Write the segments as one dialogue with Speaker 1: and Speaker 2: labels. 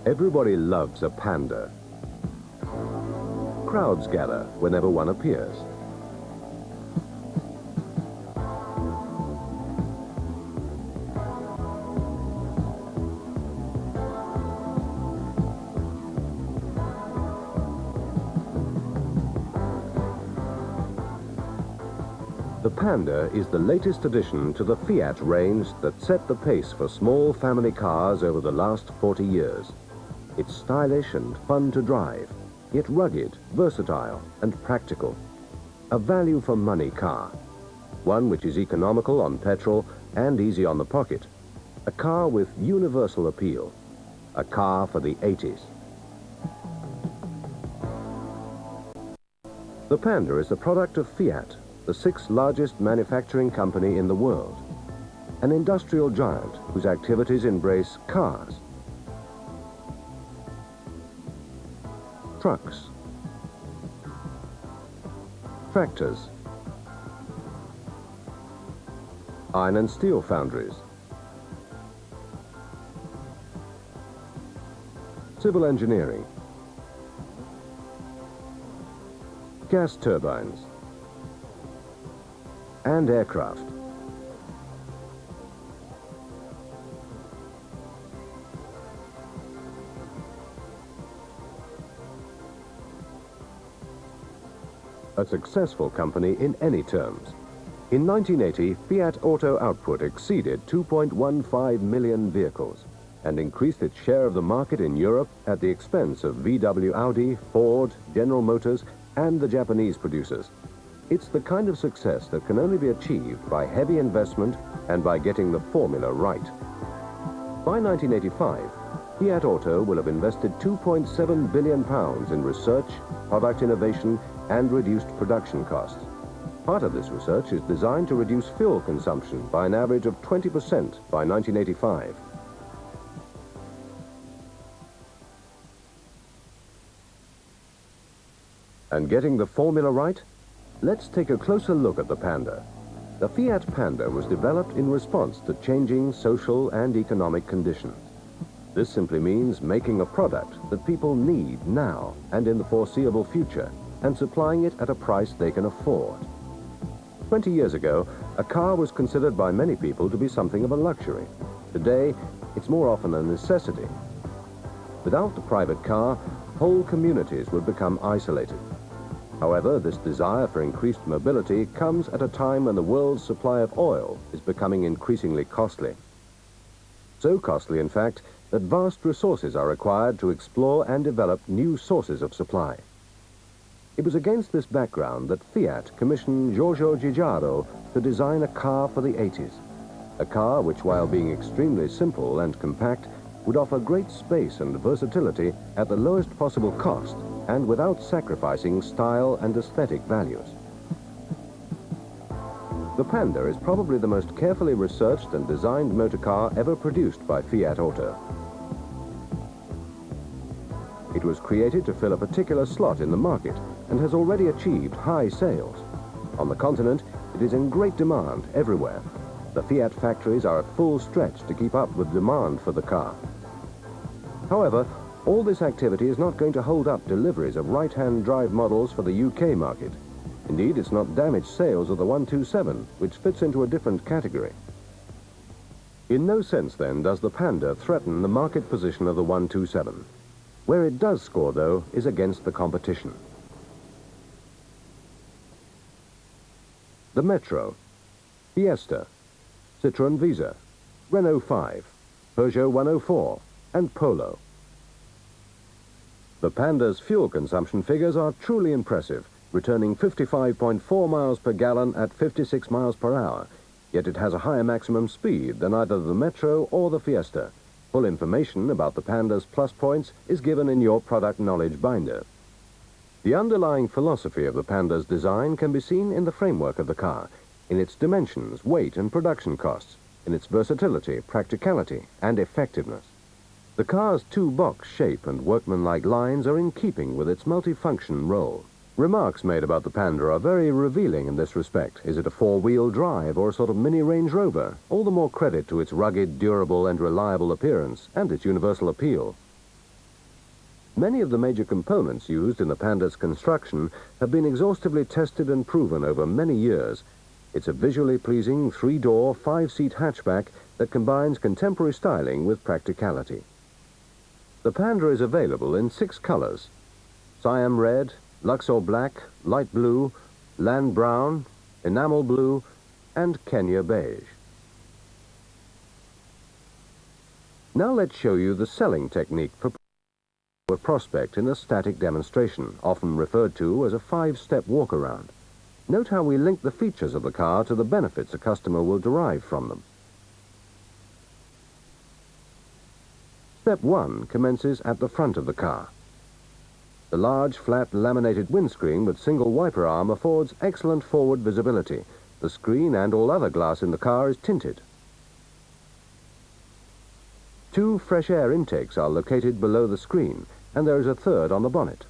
Speaker 1: Everybody loves a Panda. Crowds gather whenever one appears. The Panda is the latest addition to the Fiat range that set the pace for small family cars over the last 40 years. It's stylish and fun to drive, yet rugged, versatile and practical. A value-for-money car. One which is economical on petrol and easy on the pocket. A car with universal appeal. A car for the 80s. The Panda is the product of Fiat, the 6th largest manufacturing company in the world. An industrial giant whose activities embrace cars, trucks, tractors, iron and steel foundries, civil engineering, gas turbines, and aircraft. A successful company in any terms. In 1980, Fiat auto output exceeded 2.15 million vehicles and increased its share of the market in Europe at the expense of VW, Audi, Ford, General Motors, and the Japanese producers. It's the kind of success that can only be achieved by heavy investment and by getting the formula right. By 1985, Fiat Auto will have invested £2.7 billion in research, product innovation, and reduced production costs. Part of this research is designed to reduce fuel consumption by an average of 20% by 1985. And getting the formula right? Let's take a closer look at the Panda. The Fiat Panda was developed in response to changing social and economic conditions. This simply means making a product that people need now and in the foreseeable future, and supplying it at a price they can afford. 20 years ago, a car was considered by many people to be something of a luxury. Today, it's more often a necessity. Without the private car, whole communities would become isolated. However, this desire for increased mobility comes at a time when the world's supply of oil is becoming increasingly costly. So costly, in fact, that vast resources are required to explore and develop new sources of supply. It was against this background that Fiat commissioned Giorgio Giugiaro to design a car for the 80s. A car which, while being extremely simple and compact, would offer great space and versatility at the lowest possible cost and without sacrificing style and aesthetic values. The Panda is probably the most carefully researched and designed motor car ever produced by Fiat Auto. It was created to fill a particular slot in the market and has already achieved high sales. On the continent, it is in great demand everywhere. The Fiat factories are at full stretch to keep up with demand for the car. However, all this activity is not going to hold up deliveries of right-hand drive models for the UK market. Indeed, it's not damaged sales of the 127, which fits into a different category. In no sense, then, does the Panda threaten the market position of the 127. Where it does score, though, is against the competition. The Metro, Fiesta, Citroën Visa, Renault 5, Peugeot 104, and Polo. The Panda's fuel consumption figures are truly impressive, returning 55.4 miles per gallon at 56 miles per hour, yet it has a higher maximum speed than either the Metro or the Fiesta. Full information about the Panda's plus points is given in your product knowledge binder. The underlying philosophy of the Panda's design can be seen in the framework of the car, in its dimensions, weight and production costs, in its versatility, practicality and effectiveness. The car's two-box shape and workmanlike lines are in keeping with its multifunction role. Remarks made about the Panda are very revealing in this respect. Is it a four-wheel drive or a sort of mini Range Rover? All the more credit to its rugged, durable and reliable appearance and its universal appeal. Many of the major components used in the Panda's construction have been exhaustively tested and proven over many years. It's a visually pleasing 3-door, 5-seat hatchback that combines contemporary styling with practicality. The Panda is available in 6 colors: Siam red, Luxor black, light blue, land brown, enamel blue, and Kenya beige. Now let's show you the selling technique for a prospect in a static demonstration, often referred to as a 5-step walk-around. Note how we link the features of the car to the benefits a customer will derive from them. Step 1 commences at the front of the car. The large, flat, laminated windscreen with single wiper arm affords excellent forward visibility. The screen and all other glass in the car is tinted. 2 fresh air intakes are located below the screen, and there is a third on the bonnet.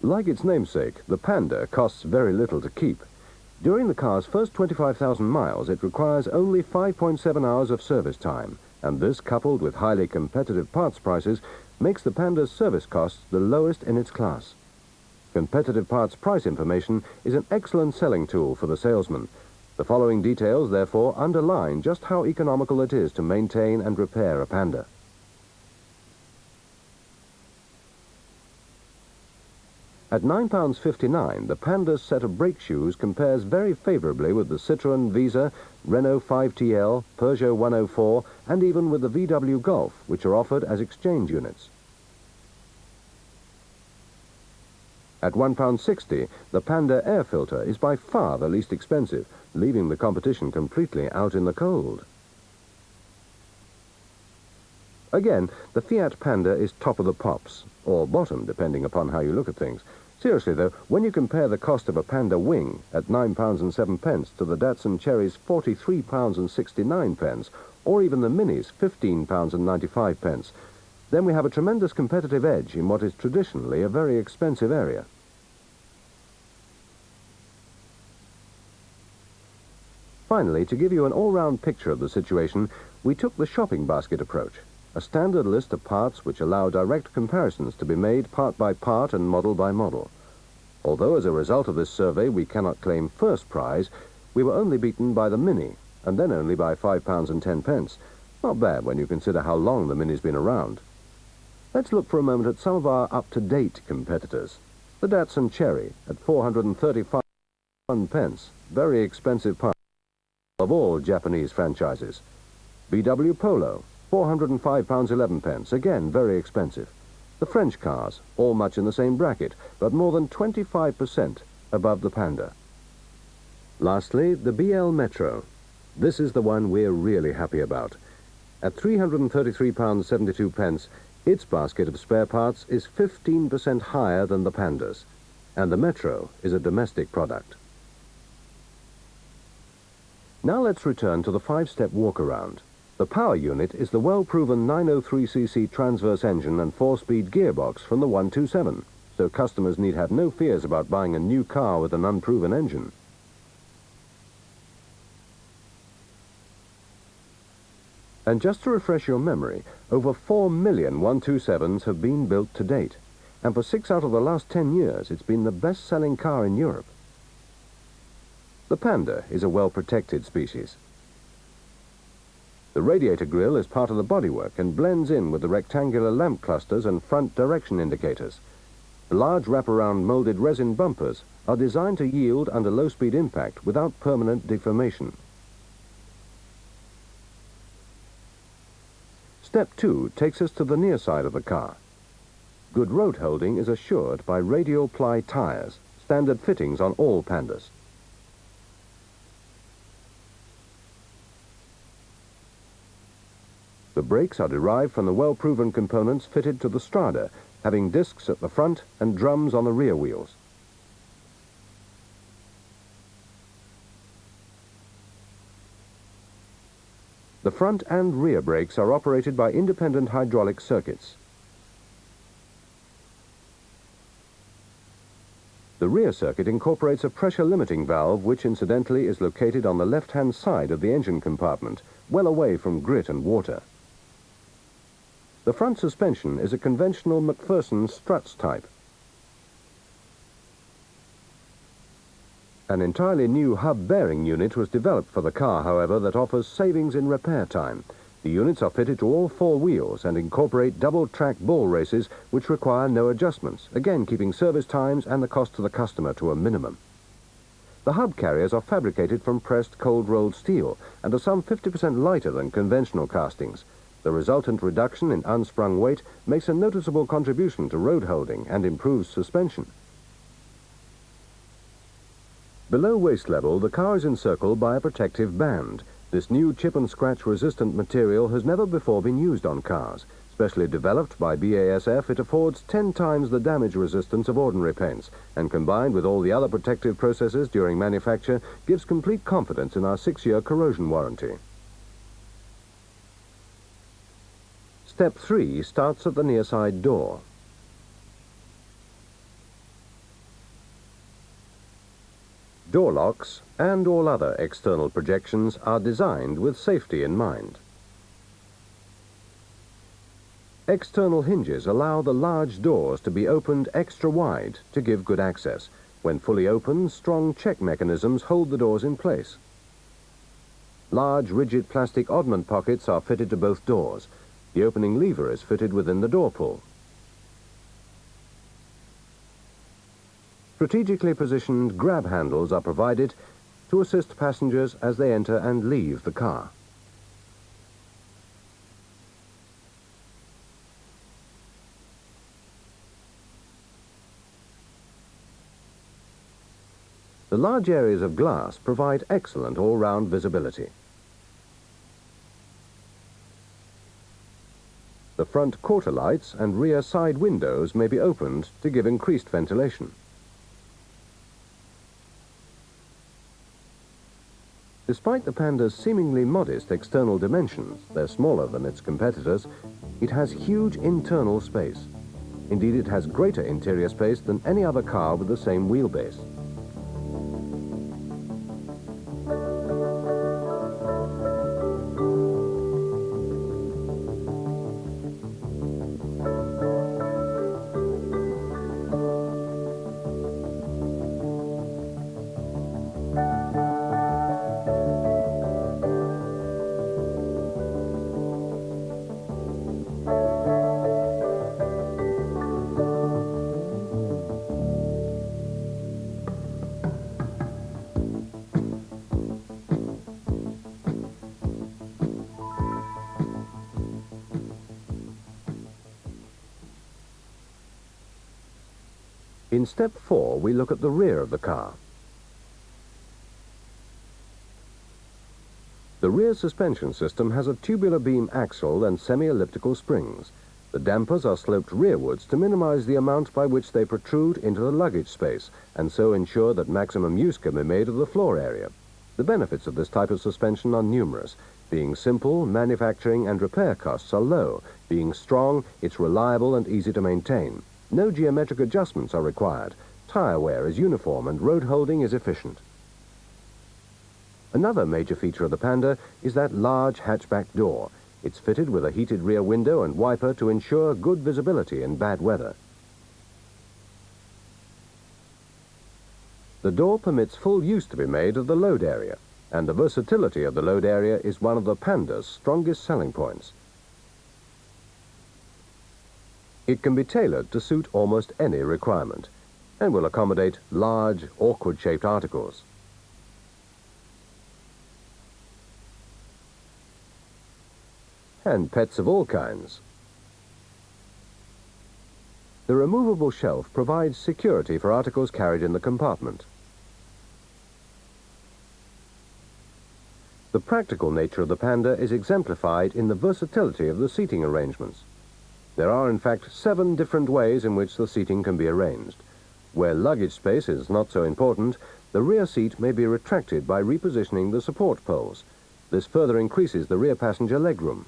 Speaker 1: Like its namesake, the Panda costs very little to keep. During the car's first 25,000 miles, it requires only 5.7 hours of service time, and this, coupled with highly competitive parts prices, makes the Panda's service costs the lowest in its class. Competitive parts price information is an excellent selling tool for the salesman. The following details, therefore, underline just how economical it is to maintain and repair a Panda. At £9.59, the Panda's set of brake shoes compares very favorably with the Citroën Visa, Renault 5TL, Peugeot 104, and even with the VW Golf, which are offered as exchange units. At £1.60, the Panda air filter is by far the least expensive, leaving the competition completely out in the cold. Again, the Fiat Panda is top of the pops, or bottom, depending upon how you look at things. Seriously, though, when you compare the cost of a Panda wing at £9.07 to the Datsun Cherry's £43.69, or even the Mini's £15.95, then we have a tremendous competitive edge in what is traditionally a very expensive area. Finally, to give you an all-round picture of the situation, we took the shopping basket approach, a standard list of parts which allow direct comparisons to be made part by part and model by model. Although as a result of this survey we cannot claim first prize, we were only beaten by the Mini, and then only by £5.10. Not bad when you consider how long the Mini's been around. Let's look for a moment at some of our up-to-date competitors. The Datsun Cherry at £435, very expensive part of all Japanese franchises. VW Polo, £405.11, again very expensive. The French cars, all much in the same bracket, but more than 25% above the Panda. Lastly, the BL Metro. This is the one we're really happy about. At £333.72, its basket of spare parts is 15% higher than the Panda's, and the Metro is a domestic product. Now let's return to the 5-step walk-around. The power unit is the well-proven 903cc transverse engine and 4-speed gearbox from the 127, so customers need have no fears about buying a new car with an unproven engine. And just to refresh your memory, over 4 million 127s have been built to date, and for 6 out of the last 10 years it's been the best-selling car in Europe. The Panda is a well-protected species. The radiator grille is part of the bodywork and blends in with the rectangular lamp clusters and front direction indicators. The large wraparound molded resin bumpers are designed to yield under low-speed impact without permanent deformation. Step 2 takes us to the near side of the car. Good road holding is assured by radial ply tires, standard fittings on all Pandas. The brakes are derived from the well-proven components fitted to the Strada, having discs at the front and drums on the rear wheels. The front and rear brakes are operated by independent hydraulic circuits. The rear circuit incorporates a pressure limiting valve which incidentally is located on the left-hand side of the engine compartment, well away from grit and water. The front suspension is a conventional McPherson struts type. An entirely new hub bearing unit was developed for the car, however, that offers savings in repair time. The units are fitted to all four wheels and incorporate double-track ball races which require no adjustments, again keeping service times and the cost to the customer to a minimum. The hub carriers are fabricated from pressed cold-rolled steel and are some 50% lighter than conventional castings. The resultant reduction in unsprung weight makes a noticeable contribution to road holding and improves suspension. Below waist level, the car is encircled by a protective band. This new chip and scratch resistant material has never before been used on cars. Specially developed by BASF, it affords 10 times the damage resistance of ordinary paints, and combined with all the other protective processes during manufacture, gives complete confidence in our 6-year corrosion warranty. Step 3 starts at the near side door. Door locks and all other external projections are designed with safety in mind. External hinges allow the large doors to be opened extra wide to give good access. When fully open, strong check mechanisms hold the doors in place. Large rigid plastic oddment pockets are fitted to both doors. The opening lever is fitted within the door pull. Strategically positioned grab handles are provided to assist passengers as they enter and leave the car. The large areas of glass provide excellent all-round visibility. The front quarter lights and rear side windows may be opened to give increased ventilation. Despite the Panda's seemingly modest external dimensions, they're smaller than its competitors, it has huge internal space. Indeed, it has greater interior space than any other car with the same wheelbase. In step 4, we look at the rear of the car. The rear suspension system has a tubular beam axle and semi-elliptical springs. The dampers are sloped rearwards to minimize the amount by which they protrude into the luggage space, and so ensure that maximum use can be made of the floor area. The benefits of this type of suspension are numerous. Being simple, manufacturing and repair costs are low. Being strong, it's reliable and easy to maintain. No geometric adjustments are required. Tire wear is uniform and road holding is efficient. Another major feature of the Panda is that large hatchback door. It's fitted with a heated rear window and wiper to ensure good visibility in bad weather. The door permits full use to be made of the load area, and the versatility of the load area is one of the Panda's strongest selling points. It can be tailored to suit almost any requirement and will accommodate large, awkward-shaped articles. And pets of all kinds. The removable shelf provides security for articles carried in the compartment. The practical nature of the Panda is exemplified in the versatility of the seating arrangements. There are, in fact, 7 different ways in which the seating can be arranged. Where luggage space is not so important, the rear seat may be retracted by repositioning the support poles. This further increases the rear passenger legroom.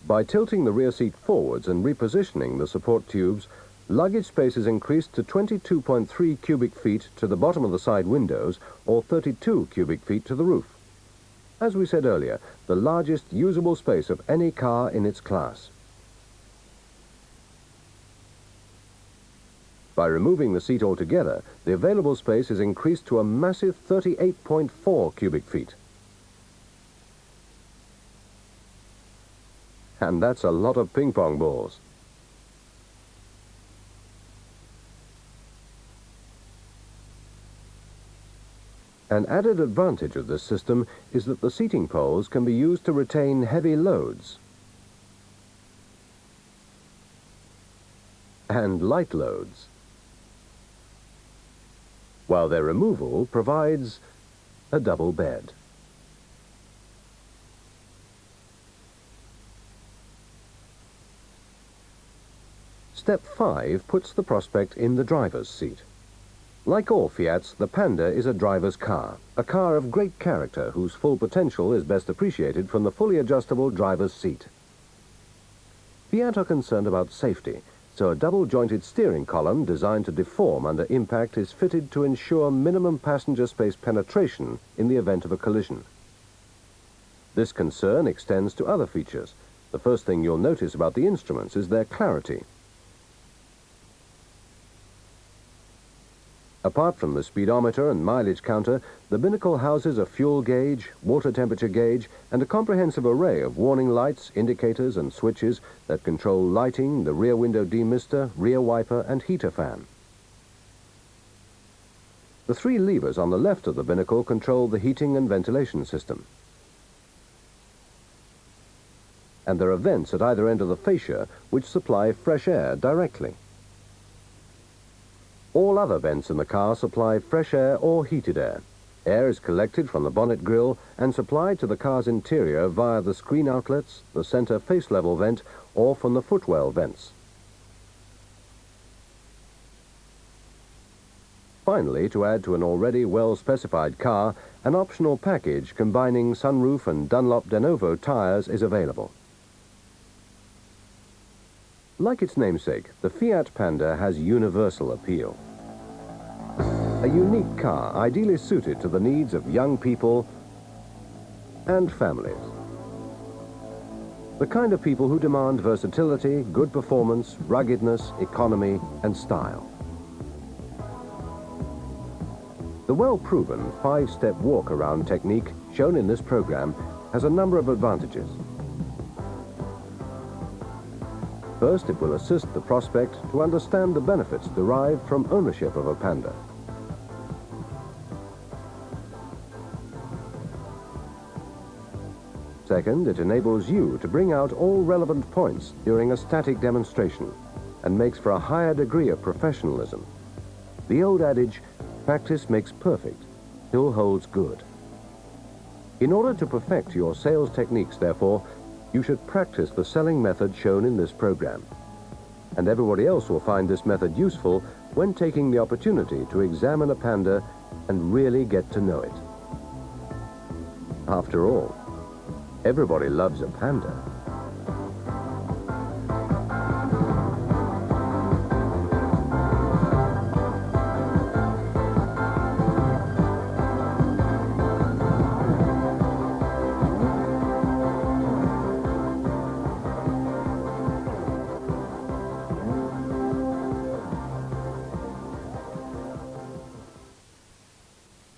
Speaker 1: By tilting the rear seat forwards and repositioning the support tubes, luggage space is increased to 22.3 cubic feet to the bottom of the side windows or 32 cubic feet to the roof. As we said earlier, the largest usable space of any car in its class. By removing the seat altogether, the available space is increased to a massive 38.4 cubic feet. And that's a lot of ping-pong balls. An added advantage of this system is that the seating poles can be used to retain heavy loads and light loads, while their removal provides a double bed. Step 5 puts the prospect in the driver's seat. Like all Fiats, the Panda is a driver's car, a car of great character whose full potential is best appreciated from the fully adjustable driver's seat. Fiat are concerned about safety, so a double-jointed steering column designed to deform under impact is fitted to ensure minimum passenger space penetration in the event of a collision. This concern extends to other features. The first thing you'll notice about the instruments is their clarity. Apart from the speedometer and mileage counter, the binnacle houses a fuel gauge, water temperature gauge, and a comprehensive array of warning lights, indicators and switches that control lighting, the rear window demister, rear wiper and heater fan. The 3 levers on the left of the binnacle control the heating and ventilation system. And there are vents at either end of the fascia which supply fresh air directly. All other vents in the car supply fresh air or heated air. Air is collected from the bonnet grille and supplied to the car's interior via the screen outlets, the center face level vent, or from the footwell vents. Finally, to add to an already well-specified car, an optional package combining sunroof and Dunlop de Novo tires is available. Like its namesake, the Fiat Panda has universal appeal. A unique car ideally suited to the needs of young people and families. The kind of people who demand versatility, good performance, ruggedness, economy, and style. The well-proven 5-step walk-around technique shown in this program has a number of advantages. First, it will assist the prospect to understand the benefits derived from ownership of a Panda. Second, it enables you to bring out all relevant points during a static demonstration and makes for a higher degree of professionalism. The old adage, practice makes perfect, still holds good. In order to perfect your sales techniques, therefore, you should practice the selling method shown in this program. And everybody else will find this method useful when taking the opportunity to examine a Panda and really get to know it. After all, everybody loves a Panda.